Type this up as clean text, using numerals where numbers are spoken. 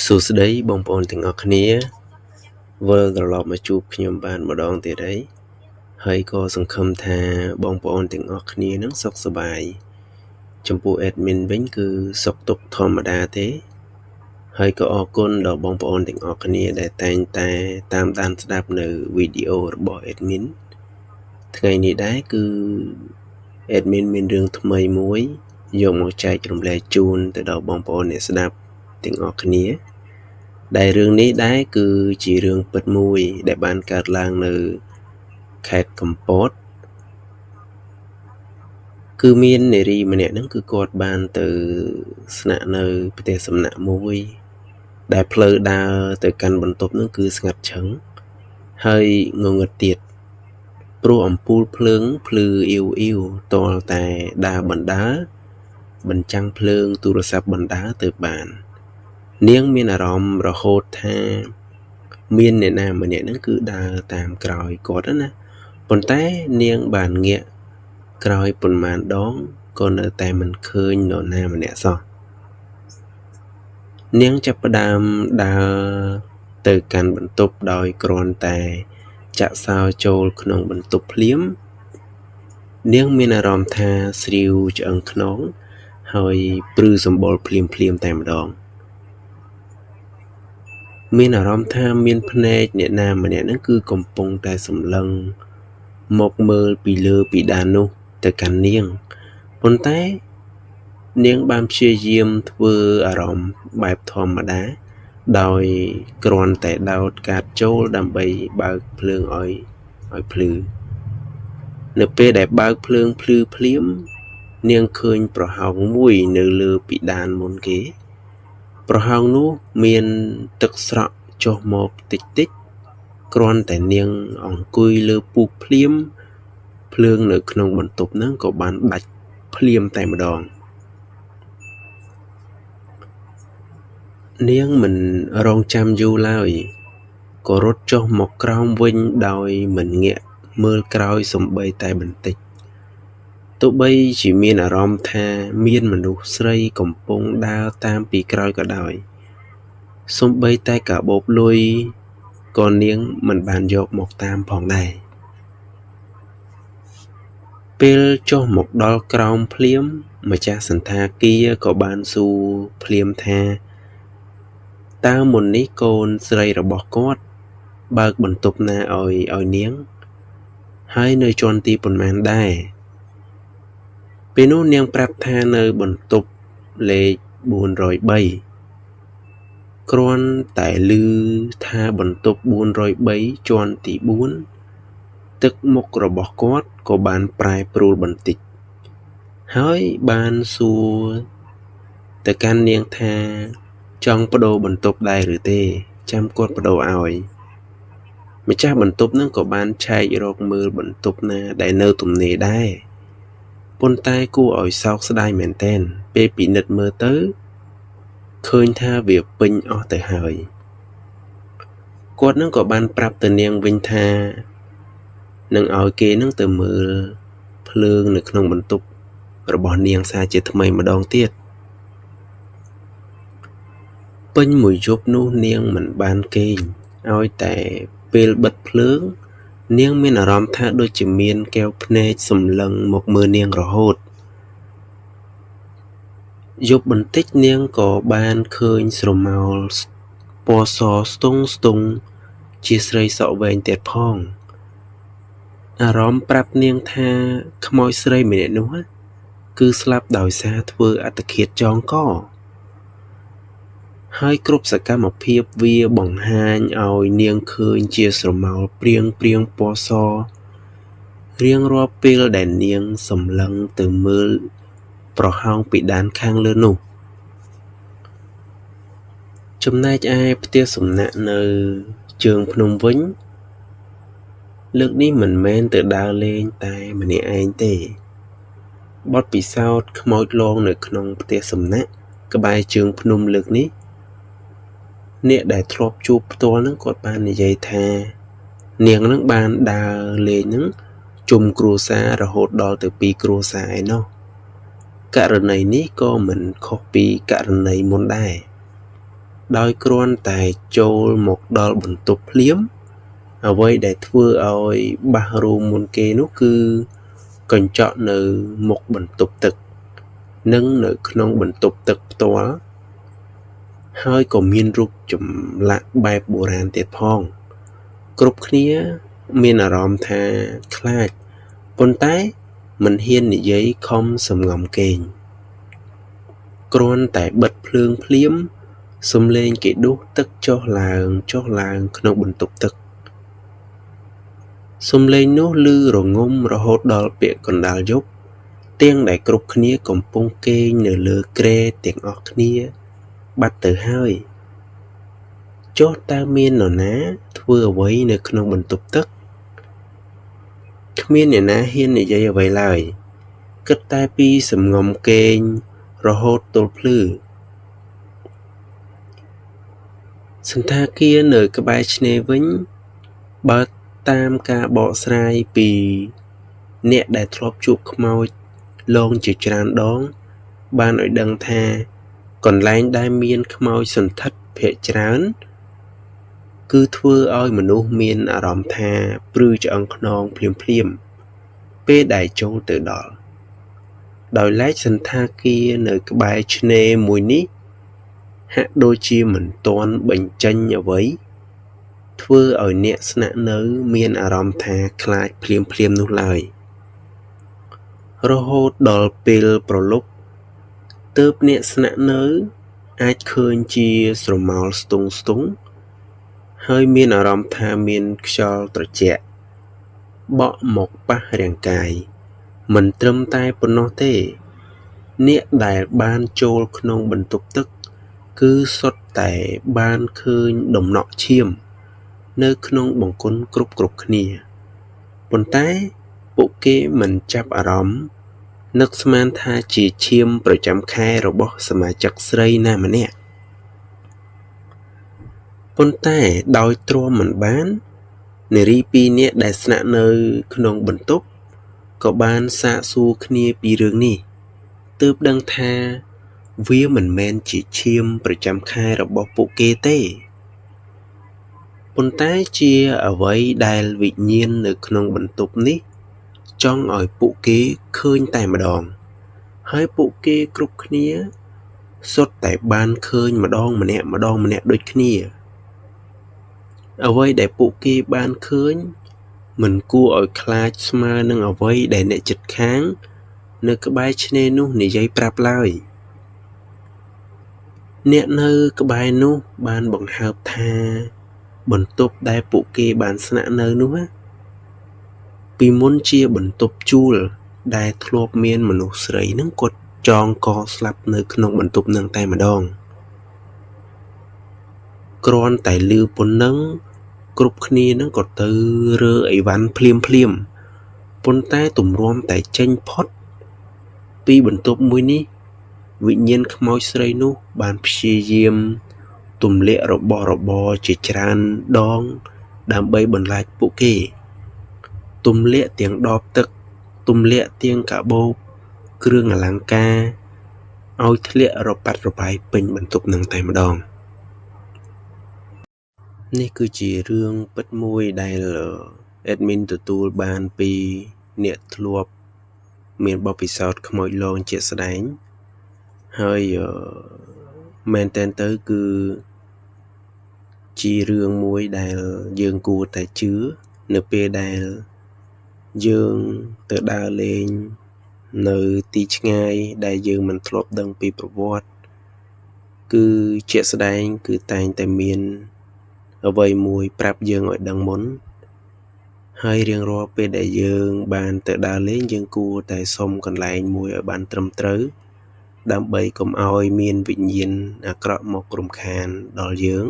សួស្តីបងប្អូនទាំងអស់គ្នាវិលត្រឡប់មកជួបខ្ញុំបានម្ដងទៀតហើយក៏សង្ឃឹមថាបងប្អូនទាំងអស់គ្នានឹងសុខសប្បាយចំពោះ admin វិញគឺសុខទុក្ខធម្មតាទេហើយក៏អរគុណដល់បងប្អូនទាំងអស់គ្នាដែលតែងតែតាមដានស្ដាប់នៅវីដេអូរបស់ admin ថ្ងៃនេះដែរគឺ admin មានរឿងថ្មីមួយយកមកចែករំលែកជូនទៅដល់បងប្អូនអ្នកស្ដាប់ទាំងអស់គ្នាដែលរឿងនេះដែរគឺជារឿងពិតមួយដែលបានកើតឡើងនៅខេត្តកំពតគឺមាននារីម្នាក់ហ្នឹងគឺគាត់បានទៅស្នាក់នៅផ្ទះសំណាក់មួយដែលផ្លូវដើរទៅកាន់បន្ទប់ហ្នឹងគឺស្ងាត់ឈឹងហើយងងឹតទៀតព្រោះអំពូលភ្លើងភ្លឺអ៊ីវអ៊ីវទាល់តែដើរបណ្ដើរបញ្ចាំងភ្លើងទូរស័ព្ទបណ្ដើរទៅបាននាងមានអារម្មណ៍រហូតថាមានអ្នកណាម្នាក់ហ្នឹងគឺដើរតាមក្រោយគាត់ណាប៉ុន្តែនាងបានងាកក្រោយប៉ុន្មានដងក៏នៅតែមិនឃើញនរណាម្នាក់សោះនាងចាប់ផ្ដើមដើរទៅកាន់បន្ទប់ដោយគ្រាន់តែចាក់សោចូលក្នុងបន្ទប់ភ្លាមនាងមានអារម្មណ៍ថាស្រាវឆ្អឹងខ្នងហើយព្រឺសម្បុរភ្លាមតែម្ដងមានអារម្មណ៍ថាមានភ្នែកអ្នកណាម្នាក់ហ្នឹងគឺកំពុងតែសម្លឹងមកមើលពីលើពីដាននោះទៅកាន់នាងប៉ុន្តែនាងបានព្យាយាមធ្វើអារម្មណ៍បែបធម្មតាដោយគ្រាន់តែដោតកាតចូលដើម្បីបើកភ្លើងឲ្យភ្លឺនៅពេលដែលបើកភ្លើងភ្លឺភ្លាមនាងឃើញប្រហោងមួយនៅលើពីដានមុនគេប្រហោងនោះមានទឹកស្រក់ចុះមកតិចគ្រាន់តែនាងអង្គុយលើពូកភ្លាមភ្លើងនៅក្នុងបន្ទប់ហ្នឹងក៏បានដាច់ភ្លាមតែម្ដងនាងមិនរងចាំយូរឡើយក៏រត់ចុះមកក្រោមវិញដោយមិនងាកមើលក្រោយសូម្បីតែបន្តិចទោះបីជាមានអារម្មណ៍ថាមានមនុស្សស្រីកំពុងដើរតាមពីក្រោយក៏ដោយសូម្បីតែកាបូបលុយក៏នាងមិនបានយកមកតាមផងដែរពេលចុះមកដល់ក្រោមភ្លាមម្ចាស់សន្តាគារក៏បានសួរភ្លាមថាតើមុននេះកូនស្រីរបស់គាត់បើកបន្ទប់ណាឲ្យនាងហើយនៅជាន់ទីប៉ុន្មានដែរពេលនោះនាងប្រាប់ថានៅបន្ទប់លេខ403គ្រាន់តែឮថាបន្ទប់403ជាន់ទី4ទឹកមុខរបស់គាត់ក៏បានប្រែប្រួលបន្តិចហើយបានសួរទៅកាន់នាងថាចង់បដូរបន្ទប់ដែរឬទេចាំគាត់បដូរឲ្យម្ចាស់បន្ទប់នឹងក៏បានឆែករកមើលបន្ទប់ណាដែលនៅទំនេរដែរប៉ុន្តែគួរឲ្យសោកស្ដាយមែនទែនពេលពិនិត្យមើលទៅឃើញថាវាពេញអស់ទៅហើយគាត់នឹងក៏បានប្រាប់ទៅនាងវិញថានឹងឲ្យគេនឹងទៅមើលភ្លើងនៅក្នុងបន្ទប់របស់នាងសាជាថ្មីម្ដងទៀតពេញមួយយប់នោះនាងមិនបានគេងឲ្យតែពេលបិទភ្លើងនាងមានអារម្មណ៍ថាដូចជាមានកែវភ្នែកសម្លឹងមកមើលនាងរហូតយប់បន្តិចនាងក៏បានឃើញស្រមោលពណ៌សស្ទង់ជាស្រីសក់វែងទៀតផងអារម្មណ៍ប្រាប់នាងថាខ្មោចស្រីម្នាក់នោះគឺស្លាប់ដោយសារធ្វើអត្តឃាតចងកហើយគ្រប់សកម្មភាពវាបង្ហាញឲ្យនាងឃើញជាស្រមោលព្រៀងពណ៌សរៀងរាល់ពេលដែលនាងសម្លឹងទៅមើលប្រហោងពីដានខាងលើនោះចំណែកឯផ្ទះសំណាក់នៅជើងភ្នំវិញលើកនេះមិនមែនទៅដើរលេងតែម្នាក់ឯងទេបទពិសោធន៍ខ្មោចលងនៅក្នុងផ្ទះសំណាក់ក្បែរជើងភ្នំលើកនេះអ្នកដែលធ្លាប់ជួបផ្ទាល់នឹងគាត់បាននិយាយថានាងនឹងបានដើរលេងនឹងជុំគ្រួសាររហូតដល់ទៅ2គ្រួសារឯណោះករណីនេះក៏មិនខុសពីករណីមុនដែរ ដោយគ្រាន់តែចូលមកដល់បន្ទប់ភ្លាមអ្វីដែលធ្វើឲ្យបាសរួមមុនគេនោះគឺកញ្ចក់នៅមុខបន្ទប់ទឹកនិងនៅក្នុងបន្ទប់ទឹកផ្ទាល់ហើយក៏មានរូបចម្លាក់បែបបុរាណទៀតផងគ្រប់គ្នាមានអារម្មណ៍ថាខ្លាចប៉ុន្តែមិនហ៊ាននិយាយខំសម្ងំគេងគ្រាន់តែបិទភ្លើងភ្លាមសំឡេងគេដួសទឹកចុះឡើងក្នុងបន្ទប់ទឹកសំឡេងនោះឮរងំរហូតដល់ពាក់កណ្ដាលយប់ទាំងដែលគ្រប់គ្នាកំពុងគេងនៅលើគ្រែទាំងអស់គ្នាបាត់ទៅហើយចុះតើមាននរណាធ្វើអ្វីនៅក្នុងបន្ទប់ទឹកគ្មានអ្នកណាហ៊ាននិយាយអ្វីឡើយគិតតែពីសំងំគេងរហូតទល់ភ្លឺសន្តាគារនៅក្បែរឆ្នេរវិញបើតាមការបកស្រាយពីអ្នកដែលធ្លាប់ជួបខ្មោចលងជាច្រើនដងបានឲ្យដឹងថាកន្លែងដែលមានខ្មោចសន្ធិដ្ឋភាគច្រើនគឺធ្វើឲ្យមនុស្សមានអារម្មណ៍ថាព្រឺឆ្អឹងខ្នងភ្លាមពេលដែលចូលទៅដល់ដោយឡែកសន្តាគារនៅក្បែរឆ្នេរមួយនេះហាក់ដូចជាមិនទាន់បញ្ចេញអ្វីធ្វើឲ្យអ្នកស្នាក់នៅមានអារម្មណ៍ថាខ្លាចភ្លាមនោះឡើយរហូតដល់ពេលប្រលប់ទើបអ្នកស្នាក់នៅអាចឃើញជាស្រមោលស្ទង់ហើយមានអារម្មណ៍ថាមានខ្យល់ត្រជាក់បក់មកប៉ះរាងកាយមិនត្រឹមតែប៉ុណ្ណោះទេអ្នកដែលបានចូលក្នុងបន្ទប់ទឹកគឺសុទ្ធតែបានឃើញដំណក់ឈាមនៅក្នុងបង្គន់គ្រប់គ្នាប៉ុន្តែពួកគេមិនចាប់អារម្មណ៍នឹកស្មានថាជាឈាមប្រចាំខែរបស់សមាជិកស្រីណាម្នាក់ប៉ុន្តែដោយទ្រាំមិនបាននារីពីរនាក់ដែលស្នាក់នៅក្នុងបន្ទប់ក៏បានសាកសួរគ្នាពីរឿងនេះទើបដឹងថាវាមិនមែនជាឈាមប្រចាំខែរបស់ពួកគេទេប៉ុន្តែជាអ្វីដែលវិញ្ញាណនៅក្នុងបន្ទប់នេះចង់ឲ្យពួកគេឃើញតែម្ដងហើយពួកគេគ្រប់គ្នាសុទ្ធតែបានឃើញម្ដងម្នាក់ដូចគ្នាអ្វីដែលពួកគេបានឃើញមិនគួរឲ្យខ្លាចស្មើនឹងអ្វីដែលអ្នកជិតខាងនៅក្បែរឆ្នេរនោះនិយាយប្រាប់ឡើយអ្នកនៅក្បែរនោះបានបង្ហើបថាបន្ទប់ដែលពួកគេបានស្នាក់នៅនោះពីមុនជាបន្ទប់ជួលដែលធ្លាប់មានមនុស្សស្រីនឹងគាត់ចងកស្លាប់នៅក្នុងបន្ទប់នឹងតែម្ដងគ្រាន់តែឮប៉ុណ្ណឹងគ្រប់គ្នានឹងក៏ទៅរើអីវ៉ាន់ភ្លាមប៉ុន្តែទម្រាំតែចេញផុតពីបន្ទប់មួយនេះវិញ្ញាណខ្មោចស្រីនោះបានព្យាយាមទម្លាក់របស់របរជាច្រើនដងដើម្បីបន្លាចពួកគេទម្លាក់ទាំងដបទឹកទម្លាក់ទាំងកាបូបគ្រឿងអលង្ការឲ្យធ្លាក់រប៉ាត់របាយពេញបន្ទប់នឹងតែម្ដងនេះគឺជារឿងពិតមួយដែល admin ទទួលបានពីអ្នកធ្លាប់មានបទពិសោធន៍ខ្មោចលងជាក់ស្ដែងហើយមែនតើទៅគឺជារឿងមួយដែលយើងគួរតែជឿនៅពេលដែលយើងទៅដើរលេងនៅទីឆ្ងាយដែលយើងមិនធ្លាប់ដឹងពីប្រវត្តិគឺជាក់ស្ដែងគឺតែងតែមានអ្វីមួយប្រាប់យើងឲ្យដឹងមុនហើយរៀងរាល់ពេលដែលយើងបានទៅដើរលេងយើងគួរតែសុំកន្លែងមួយឲ្យបានត្រឹមត្រូវដើម្បីកុំឲ្យមានវិញ្ញាណអាក្រក់មករំខានដល់យើង